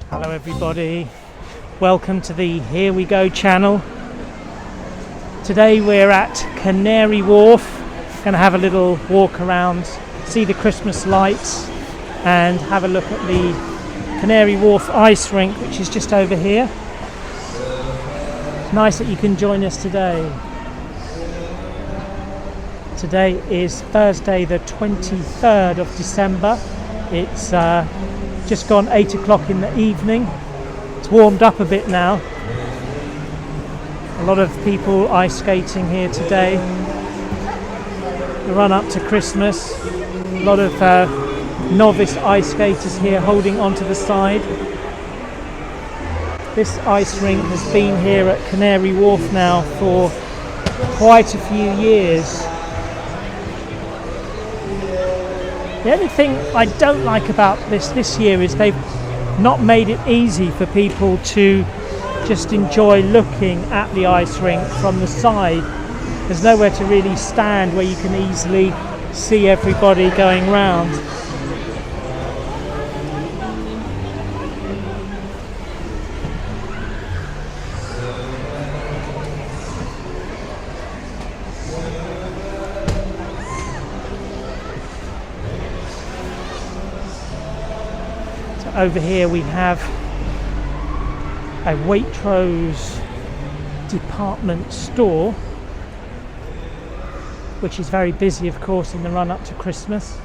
Hello everybody, welcome to the Here We Go channel. Today we're at Canary Wharf, going to have a little walk around, see the Christmas lights and have a look at the Canary Wharf Ice Rink, which is just over here. It's nice that you can join us today. Today is Thursday the 23rd of December. It's just gone 8 o'clock in the evening. It's warmed up a bit now. A lot of people ice skating here today. The run up to Christmas. A lot of novice ice skaters here holding onto the side. This ice rink has been here at Canary Wharf now for quite a few years. The only thing I don't like about this year is they've not made it easy for people to just enjoy looking at the ice rink from the side. There's nowhere to really stand where you can easily see everybody going round. Over here we have a Waitrose department store, which is very busy of course in the run up to Christmas.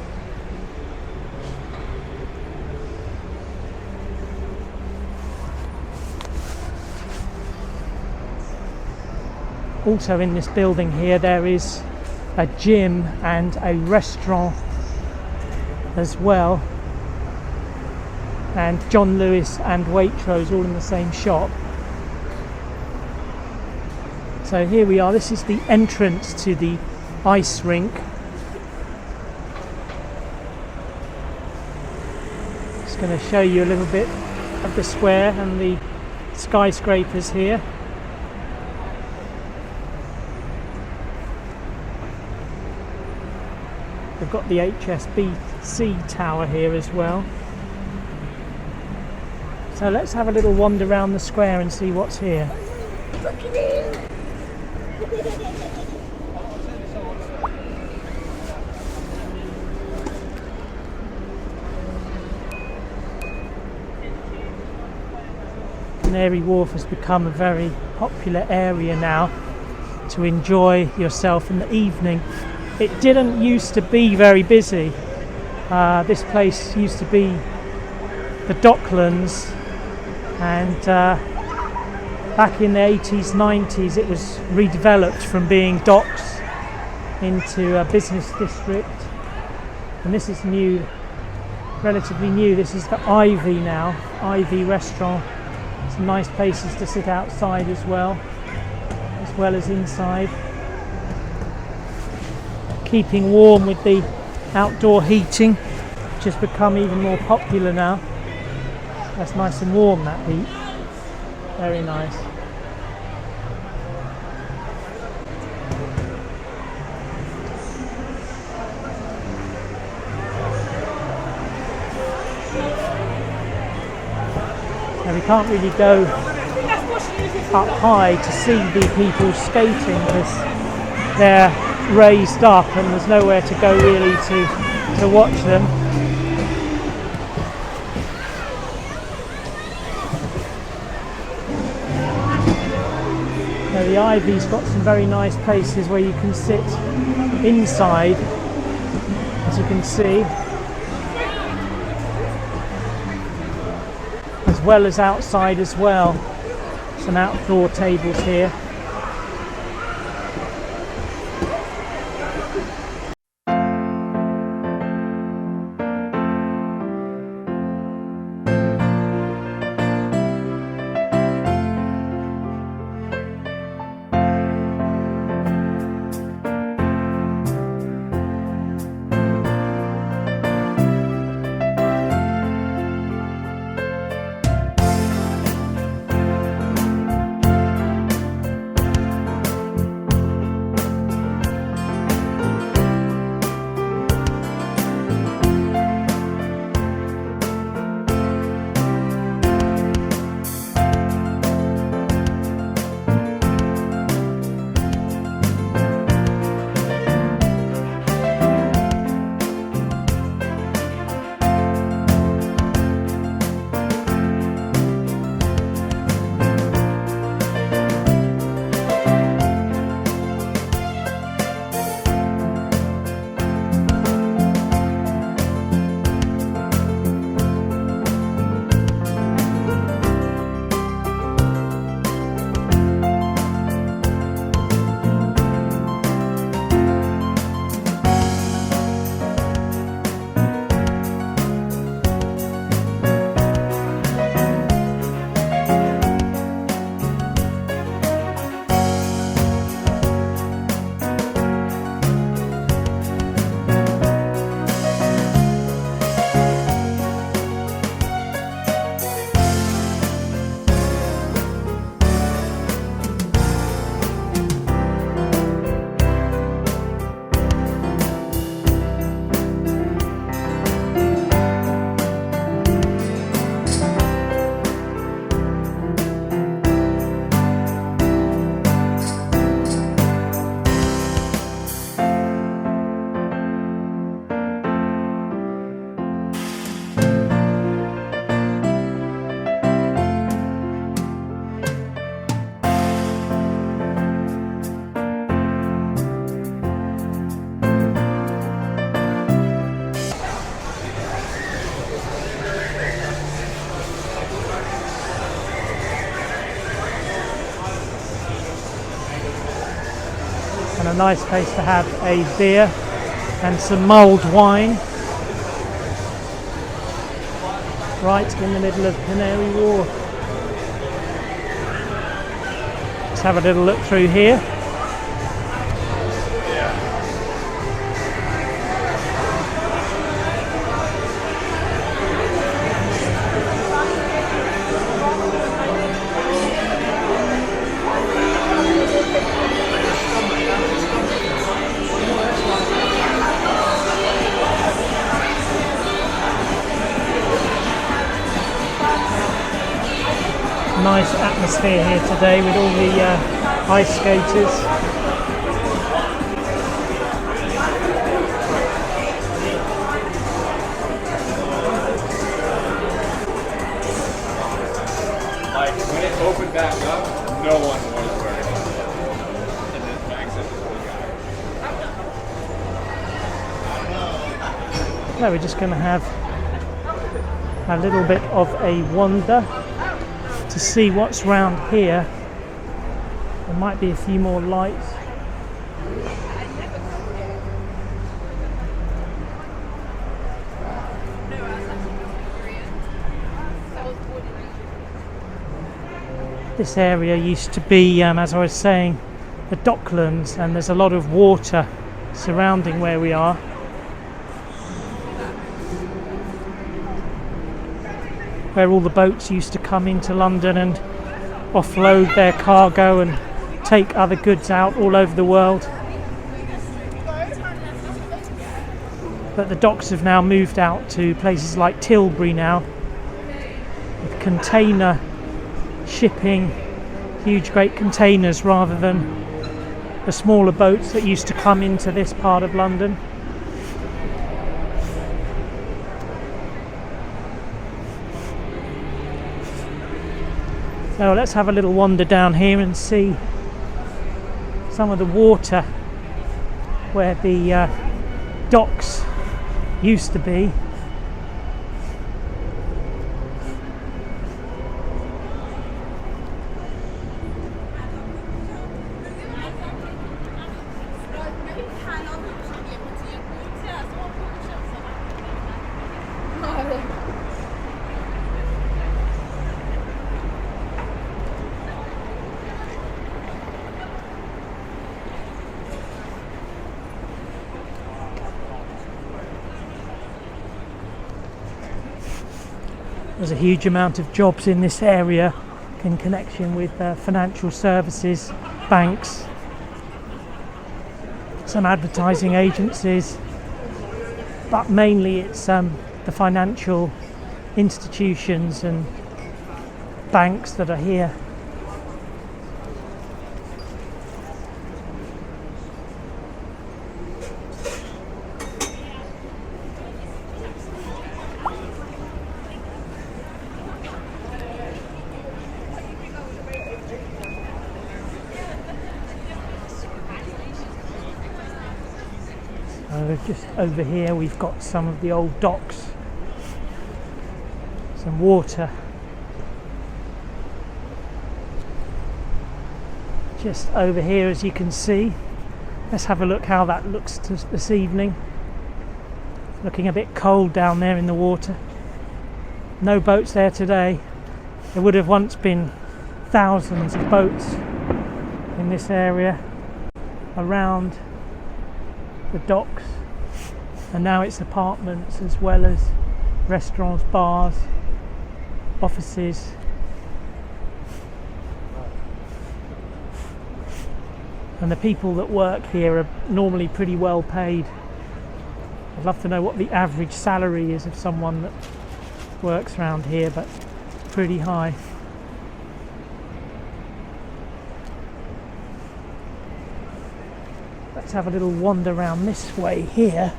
Also in this building here there is a gym and a restaurant as well. And John Lewis and Waitrose all in the same shop. So here we are, this is the entrance to the ice rink. Just going to show you a little bit of the square and the skyscrapers here. We've got the HSBC tower here as well. So let's have a little wander around the square and see what's here. Canary Wharf has become a very popular area now to enjoy yourself in the evening. It didn't used to be very busy. This place used to be the Docklands. And back in the 80s, 90s, it was redeveloped from being docks into a business district. And this is new, relatively new. This is the Ivy now, Ivy restaurant. Some nice places to sit outside as well as inside. Keeping warm with the outdoor heating, which has become even more popular now. That's nice and warm, that heat. Very nice. Now we can't really go up high to see the people skating because they're raised up and there's nowhere to go really to watch them. The Ivy's got some very nice places where you can sit inside, as you can see, as well as outside as well. Some outdoor tables here. And a nice place to have a beer and some mulled wine right in the middle of Canary Wharf. Let's have a little look through here. Nice atmosphere here today with all the ice skaters. Like when it opened back up, no one was wearing it. And then Max said this So we're just going to have a little bit of a wander to see what's round here. There might be a few more lights. This area used to be, as I was saying, the docklands, and there's a lot of water surrounding where we are. Where all the boats used to come into London and offload their cargo and take other goods out all over the world. But the docks have now moved out to places like Tilbury now, with container shipping, huge great containers rather than the smaller boats that used to come into this part of London. So let's have a little wander down here and see some of the water where the docks used to be. There's a huge amount of jobs in this area in connection with financial services, banks, some advertising agencies, but mainly it's the financial institutions and banks that are here. Just over here we've got some of the old docks, some water. Just over here, as you can see. Let's have a look how that looks this evening. Looking a bit cold down there in the water. No boats there today. There would have once been thousands of boats in this area around the docks, and now it's apartments as well as restaurants, bars, offices. And the people that work here are normally pretty well paid. I'd love to know what the average salary is of someone that works around here, but pretty high. Let's have a little wander around this way here,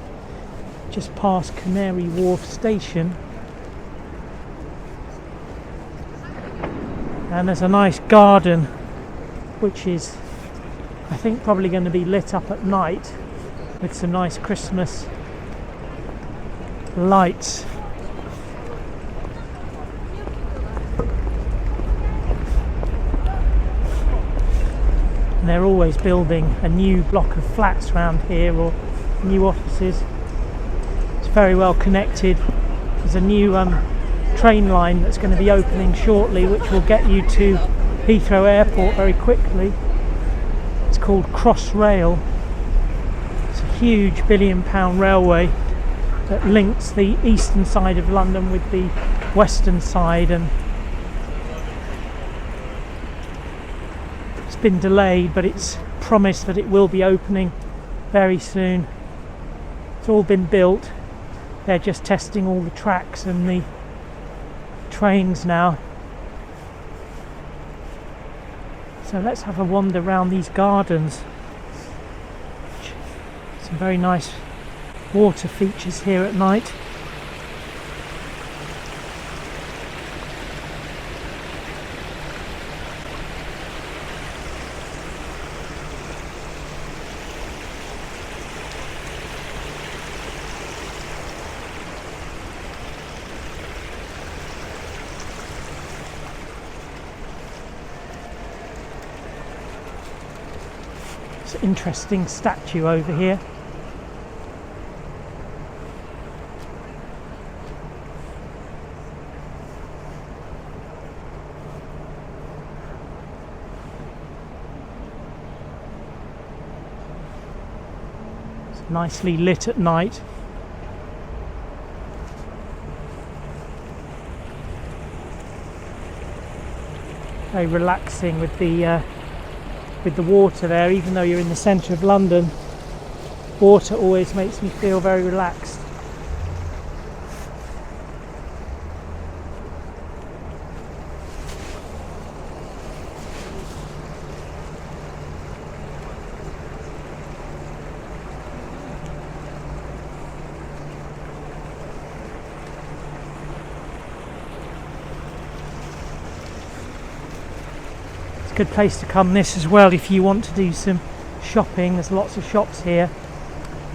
just past Canary Wharf station. And there's a nice garden, which is, I think, probably going to be lit up at night with some nice Christmas lights. And they're always building a new block of flats around here, or new offices. It's very well connected. There's a new train line that's going to be opening shortly, which will get you to Heathrow Airport very quickly. It's called Crossrail. It's a huge £1 billion railway that links the eastern side of London with the western side, and it's been delayed, but it's promised that it will be opening very soon. It's all been built. They're just testing all the tracks and the trains now. So let's have a wander around these gardens. Some very nice water features here at night. It's an interesting statue over here. It's nicely lit at night. Very relaxing with the water there. Even though you're in the centre of London, water always makes me feel very relaxed. Good place to come this as well if you want to do some shopping. There's lots of shops here,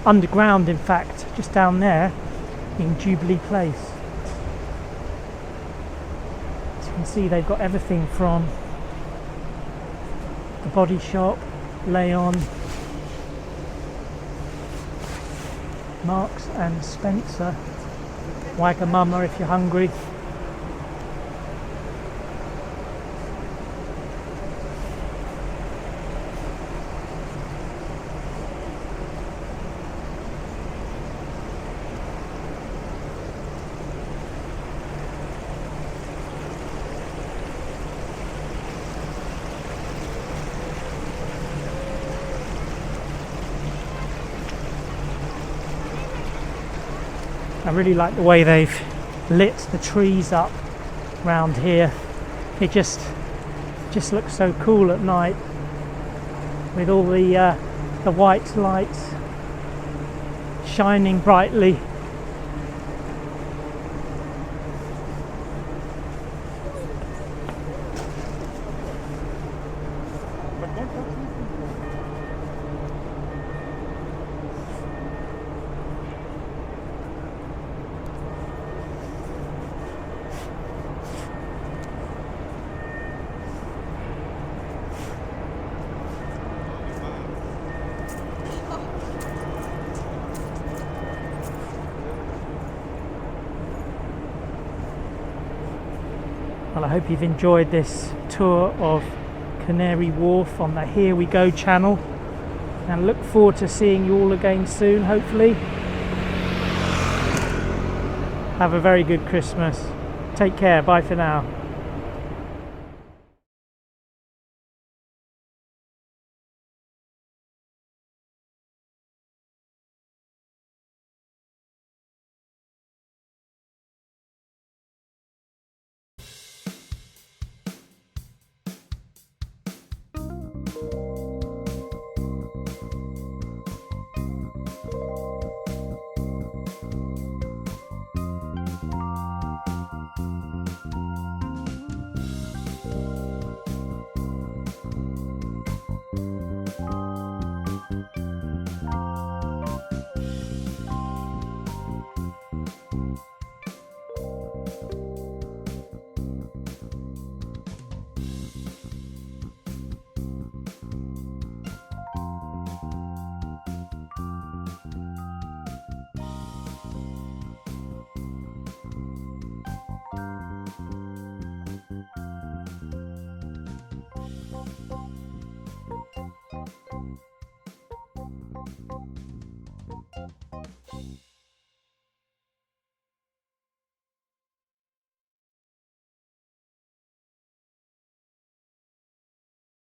underground in fact, just down there in Jubilee Place. As you can see, they've got everything from the Body Shop, Leon, Marks and Spencer, Wagamama if you're hungry. I really like the way they've lit the trees up round here. It just looks so cool at night with all the white lights shining brightly. Well, I hope you've enjoyed this tour of Canary Wharf on the Here We Go channel, and look forward to seeing you all again soon, hopefully. Have a very good Christmas. Take care. Bye for now.